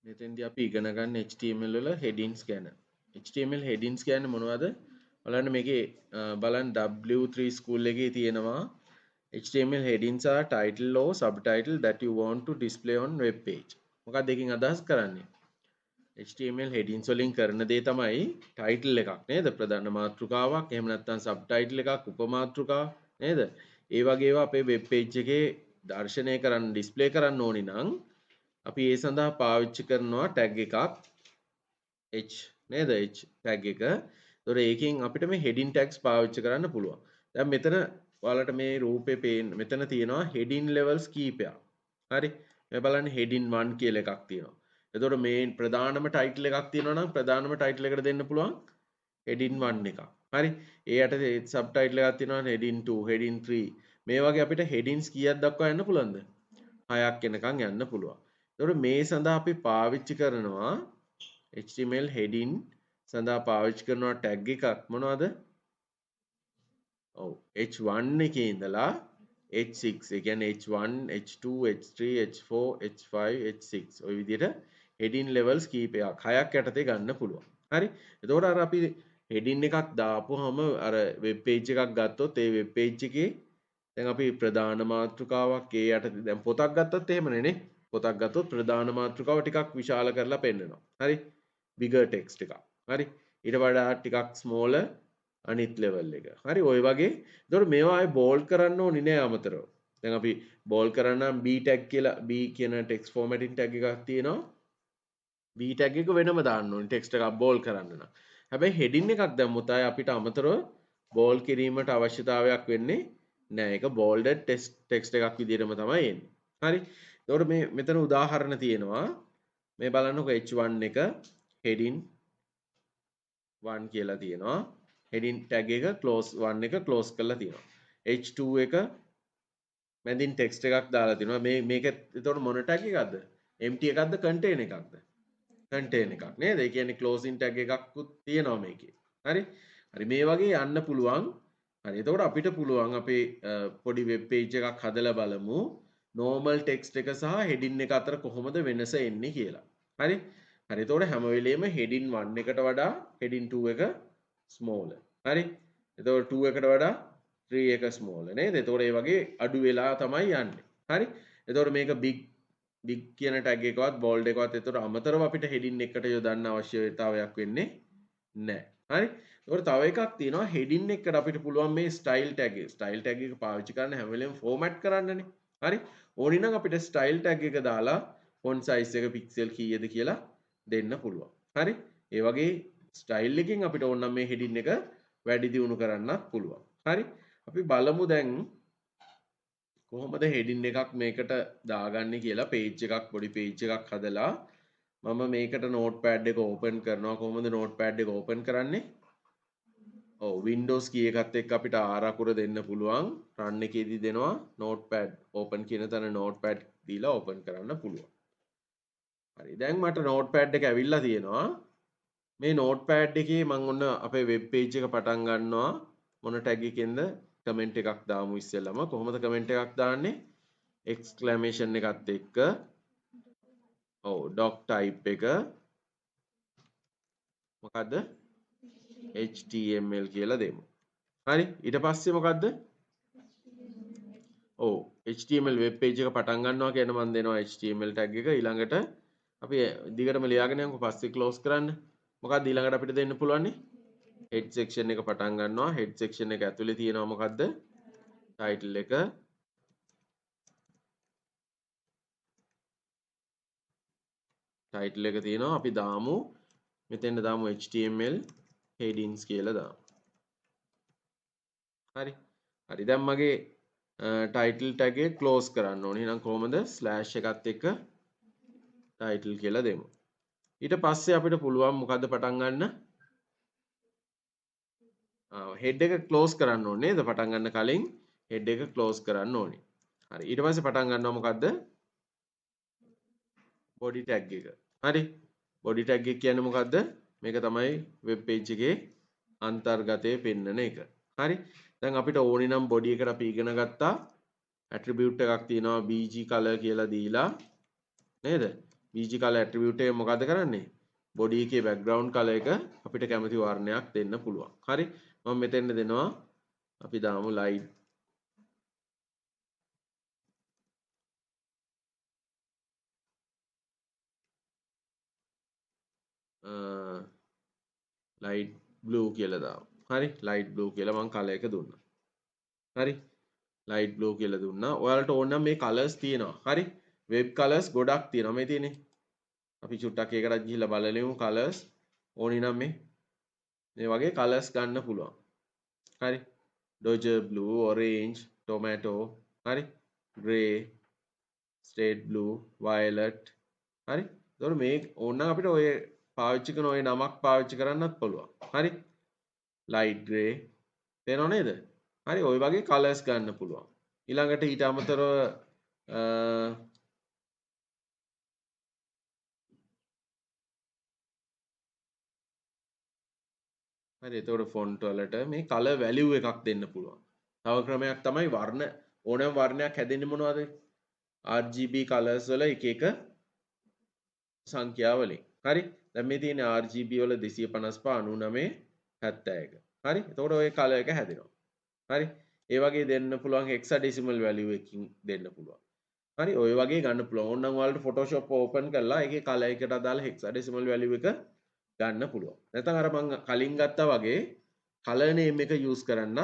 මෙතෙන්දී අපි ඉගෙන ගන්න HTML වල headings ගැන. HTML headings කියන්නේ මොනවද? බලන්න මේකේ බලන්න W3 school එකේ තියෙනවා HTML headings are title or subtitle that you want to display on web page. මොකක්ද එකකින් අදහස් කරන්නේ? HTML headings වලින් කරන දේ තමයි title එකක් නේද? ප්‍රධාන මාතෘකාවක්, එහෙම නැත්නම් subtitle එකක්, උපමාතෘකාවක් නේද? ඒ වගේ ඒවා අපේ web page එකේ දර්ශනය කරන්න display කරන්න ඕනි නම් අපි ඒ සඳහා පාවිච්චි කරනවා tag එකක් h නේද? h tag එක. ඒතොර ඒකෙන් අපිට මේ heading tags පාවිච්චි කරන්න පුළුවන්. දැන් මෙතන ඔයාලට මේ රූපේ පේන්න මෙතන තියෙනවා heading levels කීපයක්. හරි. මේ බලන්න heading 1 කියලා එකක් තියෙනවා. එතකොට මේ ප්‍රධානම ටයිටල් එකක් තියෙනවා නම් ප්‍රධානම ටයිටල් එකට දෙන්න පුළුවන් heading 1 එකක්. හරි. ඒ යටතේ සබ් ටයිටල් එකක් තියෙනවා heading 2, heading 3. මේ වගේ අපිට headings කීයක් දක්වා යන්න පුළුවන්ද? 6ක් වෙනකන් යන්න පුළුවන්. එතකොට මේ සඳහා අපි පාවිච්චි කරනවා HTML heading සඳහා පාවිච්චි කරනවා tag එකක් මොනවද? ඔව් h1 එකේ ඉඳලා h6 ඒ කියන්නේ h1 h2 h3 h4 h5 h6 ඔය විදිහට heading levels කීපයක් හයක් යටතේ ගන්න පුළුවන්. හරි. එතකොට අර අපි heading එකක් දාපුවම අර web page එකක් ගත්තොත් ඒ web page එකේ දැන් අපි ප්‍රධාන මාතෘකාවක් ඒ යටතේ දැන් පොතක් ගත්තොත් එහෙමනේ නේ. පොතක් ගත්තොත් ප්‍රධාන මාතෘකාව ටිකක් විශාල කරලා පෙන්නනවා. හරි. bigger text එකක්. හරි. ඊට වඩා ටිකක් smaller අනිත් level එක. හරි ඔය වගේ. එතකොට මේවා ආයේ bold කරන්න ඕනේ නෑ අමතරව. දැන් අපි bold කරන්න B tag කියලා B කියන text formatting tag එකක් තියෙනවා. B tag එක වෙනම දාන්න ඕනේ text එකක් bold කරන්න නම්. හැබැයි heading එකක් දැම්මොත් ආයේ අපිට අමතරව bold කිරීමට අවශ්‍යතාවයක් වෙන්නේ නෑ. ඒක bolded text එකක් විදිහටම තමයි එන්නේ. හරි. එතකොට මේ මෙතන උදාහරණ තියෙනවා. මේ බලන්නකො h1 එක heading 1 කියලා තියෙනවා. heading tag එක close 1 එක close කරලා තියෙනවා. h2 එක මැදින් text එකක් දාලා තියෙනවා. මේක එතකොට මොන tag එකක්ද? empty එකක්ද contain එකක්ද? contain එකක් නේද? ඒ කියන්නේ closing tag එකක්කුත් තියෙනවා මේකේ. හරි? හරි මේ වගේ යන්න පුළුවන්. හරි. එතකොට අපිට පුළුවන් අපේ පොඩි web page එකක් හදලා බලමු. normal text එක සහ heading එක අතර කොහොමද වෙනස එන්නේ කියලා. හරි? හරි. එතකොට හැම වෙලෙම heading 1 එකට වඩා heading 2 එක smaller. හරි. එතකොට 2 එකට වඩා 3 එක smaller නේද? එතකොට ඒ වගේ අඩු වෙලා තමයි යන්නේ. හරි. එතකොට මේක big කියන tag එකවත් bold එකවත් එතකොට අමතරව අපිට heading එකට යොදන්න අවශ්‍යතාවයක් වෙන්නේ නැහැ. හරි. එතකොට තව එකක් තියෙනවා heading එකට අපිට පුළුවන් මේ style tag එක. style tag එක පාවිච්චි කරන්න හැම වෙලෙම format කරන්නනේ. හරි. ඕනි නම් අපිට style tag එක දාලා font size එක pixel කීයද කියලා දෙන්න පුළුවන්. හරි. ඒ වගේ ස්ටයිල් එකකින් අපිට ඕන නම් මේ heading එක වැඩි දියුණු කරන්නත් පුළුවන්. හරි. අපි බලමු දැන් කොහොමද heading එකක් මේකට දාගන්නේ කියලා page එකක් පොඩි page එකක් හදලා මම මේකට notepad එක open කරනවා. කොහොමද notepad එක open කරන්නේ? ඔව් Windows key එකත් එක්ක අපිට R අකුර දෙන්න පුළුවන්. run එකේදී දෙනවා notepad open කියන තැන notepad දීලා open කරන්න පුළුවන්. හරි. දැන් මට notepad එක ඇවිල්ලා තියෙනවා. මේ notepad එකේ මම ඔන්න අපේ web page එක පටන් ගන්නවා මොන tag එකෙන්ද comment එකක් දාමු ඉස්සෙල්ලම කොහොමද comment එකක් දාන්නේ exclamation එකත් එක්ක ඔව් doc type එක මොකද්ද html කියලා දෙමු හරි ඊට පස්සේ මොකද්ද ඔව් html web page එක පටන් ගන්නවා කියන මම දෙනවා html tag එක ඊළඟට අපි දිගටම ලියාගෙන යමුකෝ පස්සේ close කරන්න මොකක්ද ඊළඟට අපිට දෙන්න පුළුවන් head section එක පටන් ගන්නවා head section එක ඇතුලේ තියෙනවා මොකද්ද title එක title එක තියෙනවා අපි දාමු මෙතෙන් දාමු html headings කියලා දාමු හරි හරි දැන් මගේ title tag එක close කරන්න ඕනේ එහෙනම් කොහොමද slash එකත් එක්ක title කියලා දෙමු ඊට පස්සේ අපිට පුළුවන් මොකද්ද පටන් ගන්න head එක close කරන්න ඕනේ නේද පටන් ගන්න කලින් head එක close කරන්න ඕනේ හරි ඊට පස්සේ පටන් ගන්නවා මොකද්ද body tag එක හරි body tag එක කියන්නේ මොකද්ද මේක තමයි web page එකේ අන්තර්ගතයේ පෙන්නන එක හරි දැන් අපිට ඕනි නම් body එකට අපි ඉගෙන ගත්තා attribute එකක් තියෙනවා bg color කියලා දීලා නේද bg color attribute එක මොකද කරන්නේ body එකේ background color එක අපිට කැමති වර්ණයක් දෙන්න පුළුවන් හරි මම මෙතෙන්ද දෙනවා අපි දාමු light light blue කියලා දාමු හරි light blue කියලා මම color එක දුන්නා හරි light blue කියලා දුන්නා ඔයාලට ඕන නම් මේ colors තියෙනවා හරි web colors ගොඩක් තියෙනවා මේ තියෙන්නේ අපි චුට්ටක් ඒකටත් ගිහිල්ලා බලලෙමු colors ඕනි නම් මේ වගේ colors ගන්න පුළුවන් හරි dodger blue orange tomato හරි grey straight blue violet හරි එතකොට මේ ඕනනම් අපිට ඔය පාවිච්චි කරන ඔය නමක් පාවිච්චි කරන්නත් පුළුවන් හරි light grey තේරෙනව නේද හරි ওই වගේ colors ගන්න පුළුවන් ඊළඟට ඊට අමතරව හරි එතකොට ෆොන්ට් වලට මේ color value එකක් දෙන්න පුළුවන්. තව ක්‍රමයක් තමයි වර්ණ ඕනෑම වර්ණයක් හැදෙන්නේ මොනවද? RGB colors වල එක එක සංඛ්‍යා වලින්. හරි? දැන් මේ තියෙන RGB වල 255 99 71. හරි? එතකොට ඔය color එක හැදෙනවා. හරි? ඒ වගේ දෙන්න පුළුවන් hexadecimal value එකකින් දෙන්න පුළුවන්. හරි? ඔය වගේ ගන්න පුළුවන්. ඕනනම් ඔයාලට Photoshop open කරලා ඒකේ color එකට අදාළ hexadecimal value එක ගන්න පුළුවන්. නැත්නම් අර මම කලින් ගත්තා වගේ color name එක use කරන්න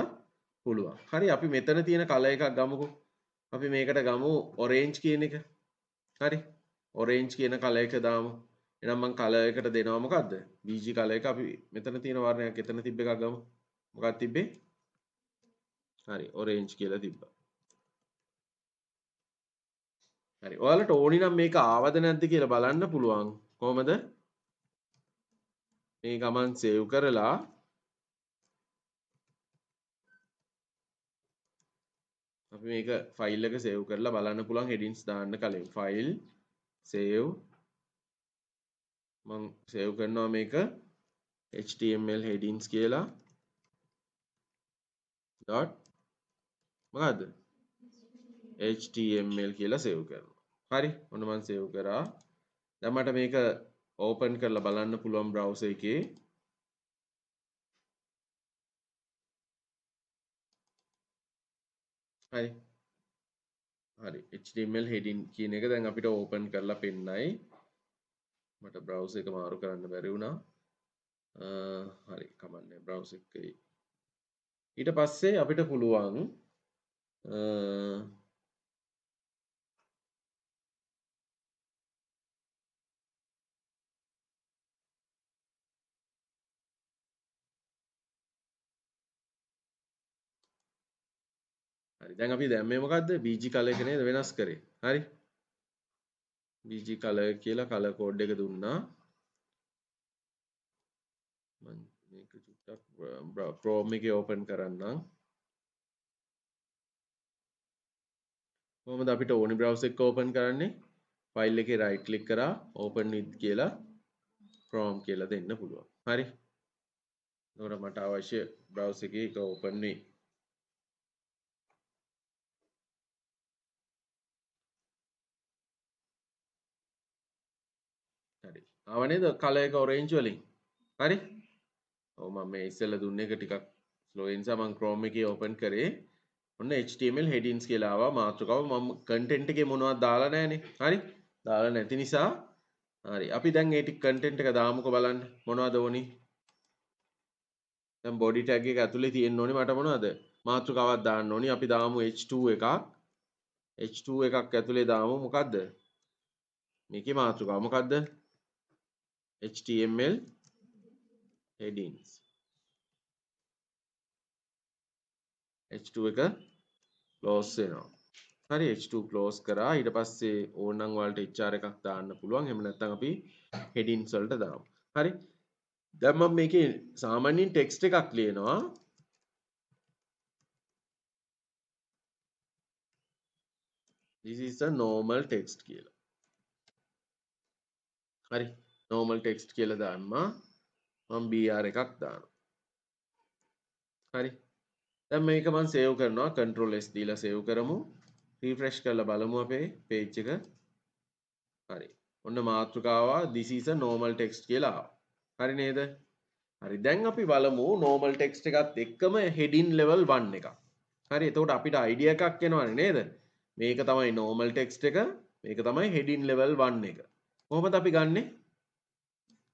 පුළුවන්. හරි අපි මෙතන තියෙන color එකක් ගමුකෝ. අපි මේකට ගමු orange කියන එක. හරි. orange කියන color එක දාමු. එහෙනම් මම color එකට දෙනවා මොකද්ද? BG color එක අපි මෙතන තියෙන වර්ණයක් එතන තිබ්බ එකක් ගමු. මොකක්ද තිබ්බේ? හරි orange කියලා තිබ්බා. හරි. ඔයාලට ඕනි නම් මේක ආවද නැද්ද කියලා බලන්න පුළුවන්. කොහමද? මේ ගමන් save කරලා අපි මේක ෆයිල් එක සේව් කරලා බලන්න පුළුවන් හෙඩින්ස් දාන්න කලින් ෆයිල් සේව් මම සේව් කරනවා මේක html headings කියලා dot මොකද්ද html කියලා සේව් කරනවා හරි ඔන්න මම සේව් කරා දැන් මට මේක ඕපන් කරලා බලන්න පුළුවන් browser එකේ හරි හරි html heading කියන එක දැන් අපිට ඕපන් කරලා පෙන්නයි මට browser එක මාරු කරන්න බැරි වුණා හරි කමන්නේ browser එකේ ඊට පස්සේ අපිට පුළුවන් හරි දැන් අපි දැම්මේ මොකද්ද bg color එක නේද වෙනස් කරේ හරි bg color කියලා color code එක දුන්නා මම මේක චුට්ටක් Chrome එකේ open කරන්නම් කොහොමද අපිට ඕනි browser එක open කරන්නේ file එකේ right click කරා open with කියලා Chrome කියලා දෙන්න පුළුවන් හරි එතකොට මට අවශ්‍ය browser එකේ ඒක open වෙයි හරි ආව නේද color එක orange වලින් හරි ඔව් මම මේ ඉස්සෙල්ලා දුන්න එක ටිකක් slow ඒ නිසා මම Chrome එකේ open කරේ ඔන්න HTML headings කියලා ආවා මාතෘකාව මම content එකේ මොනවද දාලා නැහනේ හරි දාලා නැති නිසා හරි අපි දැන් ඒ ටික content එක දාමුකෝ බලන්න මොනවද ඕනි දැන් body tag එක ඇතුලේ තියෙන්න ඕනි මට මොනවද මාතෘකාවක් දාන්න ඕනි අපි දාමු h2 එකක් h2 එකක් ඇතුලේ දාමු මොකද්ද මේකේ මාතෘකාව මොකද්ද HTML headings h2 එක close වෙනවා හරි H2 close කරා ඊට පස්සේ ඕනනම් ඔයාලට HR එකක් දාන්න පුළුවන් එහෙම නැත්නම් අපි headings වලට දාමු හරි දැන් මම මේකේ සාමාන්‍යයෙන් text එකක් ලියනවා this is a normal text කියලා හරි normal text කියලා දාන්නා මම BR එකක් දානවා හරි දැන් මේක මම save කරනවා control S දීලා save කරමු refresh කරලා බලමු අපේ page එක හරි ඔන්න මාතෘකාව this is a normal text කියලා ආවා. හරි නේද? හරි දැන් අපි බලමු normal text එකත් එක්කම heading level 1 එකක්. හරි එතකොට අපිට idea එකක් එනවනේ නේද? මේක තමයි normal text එක මේක තමයි heading level 1 එක. කොහොමද අපි ගන්නෙ?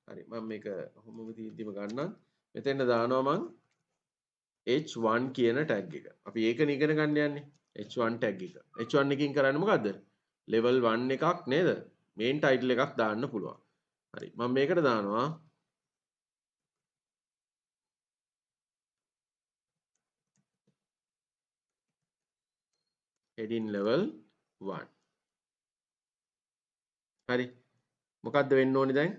හරි මම මේක කොහොම විදිහටම ගන්නම්. මෙතෙන්ද දානවා මං h1 කියන tag එක. අපි ඒකනේ ඉගෙන ගන්න යන්නේ. h1 tag එක. h1 එකකින් කරන්නේ මොකද්ද? level 1 එකක් නේද? main title එකක් දාන්න පුළුවන්. හරි මම මේකට දානවා heading level 1. හරි මොකද්ද වෙන්න ඕනේ දැන්?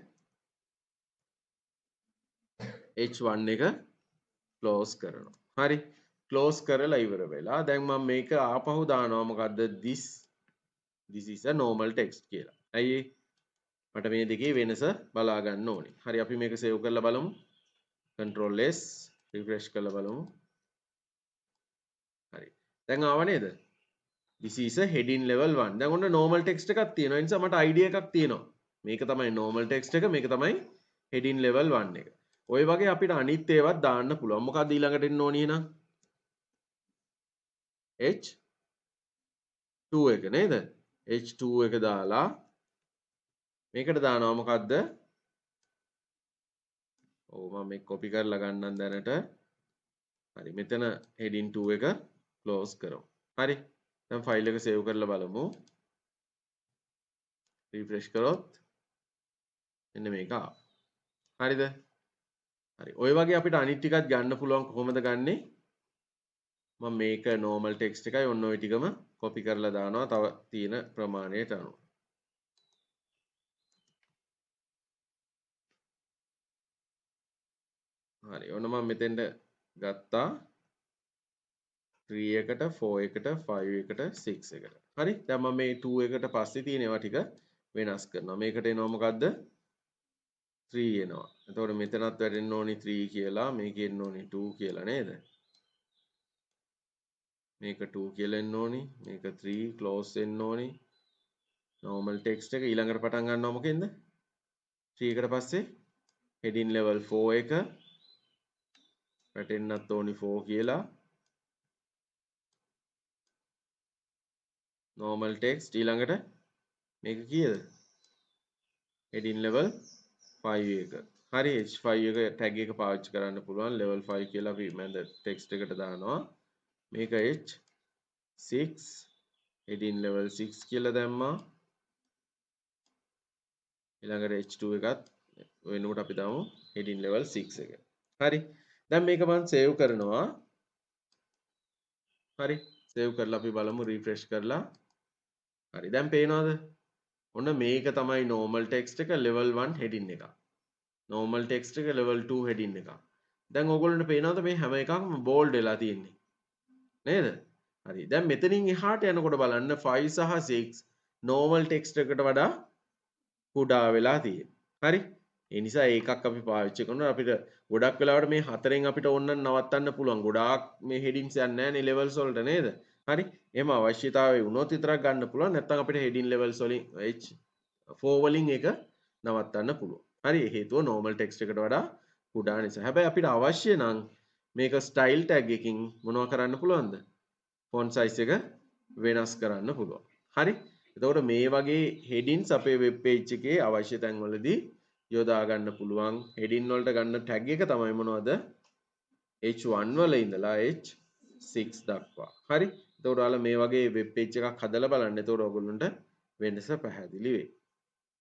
h1 එක close කරනවා. හරි close කරලා ඉවර වෙලා දැන් මම මේක ආපහු දානවා මොකද්ද? this is a normal text කියලා. ඇයි මට මේ දෙකේ වෙනස බලා ගන්න ඕනේ. හරි අපි මේක සේව් කරලා බලමු. control S refresh කරලා බලමු. හරි. දැන් ආව නේද? this is a heading level 1. දැන් ඔන්න normal text එකක් තියෙනවා. ඒ නිසා මට idea එකක් තියෙනවා. මේක තමයි normal text එක. මේක තමයි heading level 1 එක. ඔය වගේ අපිට අනිත් ඒවාත් දාන්න පුළුවන්. මොකක්ද ඊළඟට එන්න ඕනේ එහෙනම්? H2 එක නේද? H2 එක දාලා මේකට දානවා මොකද්ද? ඔව් මම මේක copy කරලා ගන්නම් දැනට. හරි මෙතන heading 2 එක close කරමු. හරි. දැන් ෆයිල් එක සේව් කරලා බලමු. රිෆ්‍රෙෂ් කරොත් එන්න මේක ආවා. හරිද? හරි. ඔය වගේ අපිට අනිත් ටිකත් ගන්න පුළුවන් කොහොමද ගන්නෙ? මම මේක normal text එකයි ඔන්න ඔය ටිකම copy කරලා දානවා තව තියෙන ප්‍රමාණයට අනුව. හරි. ඔන්න මම මෙතෙන්ට ගත්තා 3 එකට 4 එකට 5 එකට 6 එකට. හරි. දැන් මම මේ 2 එකට පස්සේ තියෙන ඒවා ටික වෙනස් කරනවා. මේකට එනවා මොකද්ද? 3 එනවා. එතකොට මෙතනත් වැටෙන්න ඕනි 3 කියලා, මේකේ එන්න ඕනි 2 කියලා නේද? මේක 2 කියලා එන්න ඕනි. මේක 3 close වෙන්න ඕනි. normal text එක ඊළඟට පටන් ගන්නවා මොකෙන්ද? 3 එකට පස්සේ heading level 4 එක වැටෙන්නත් ඕනි 4 කියලා. normal text ඊළඟට මේක කීයද? heading level 5 එක. හරි H5 එක tag එක පාවිච්චි කරන්න පුළුවන් level 5 කියලා අපි මැද text එකට දානවා. මේක H6 heading level 6 කියලා දැම්මා. ඊළඟට H2 එකත් වෙනකොට අපි දාමු heading level 6 එක. හරි. දැන් මේක මම save කරනවා. හරි. save කරලා අපි බලමු refresh කරලා. හරි. දැන් පේනවද? ඔන්න මේක තමයි normal text එක level 1 heading එක. normal text එක level 2 heading එක. දැන් ඕගොල්ලන්ට පේනවද මේ හැම එකක්ම bold වෙලා තියෙන්නේ? නේද? හරි. දැන් මෙතනින් එහාට යනකොට බලන්න 5 සහ 6 normal text එකට වඩා කුඩා වෙලා තියෙනවා. හරි? ඒ නිසා ඒකක් අපි පාවිච්චි කරනවා. අපිට ගොඩක් වෙලාවට මේ හතරෙන් අපිට ඕන නවත්තන්න පුළුවන්. ගොඩාක් මේ headings යන්නේ නැහැනේ levels වලට නේද? හරි? එහෙම අවශ්‍යතාවය වුණොත් විතරක් ගන්න පුළුවන්. නැත්නම් අපිට heading levels වලින් H4 වලින් ඒක නවත්තන්න පුළුවන්. හරි? හේතුව normal text එකට වඩා කුඩා නිසා. හැබැයි අපිට අවශ්‍ය නම් මේක style tag එකකින් මොනව කරන්න පුළුවන්ද? font size එක වෙනස් කරන්න පුළුවන්. හරි? එතකොට මේ වගේ headings අපේ web page එකේ අවශ්‍ය තැන්වලදී යොදා ගන්න පුළුවන්. heading වලට ගන්න tag එක තමයි මොනවද? H1 වල ඉඳලා H6 දක්වා. හරි? එතකොට ඔයාලා මේ වගේ web page එකක් හදලා බලන්න. එතකොට ඔයගොල්ලන්ට වෙනස පැහැදිලි වෙයි.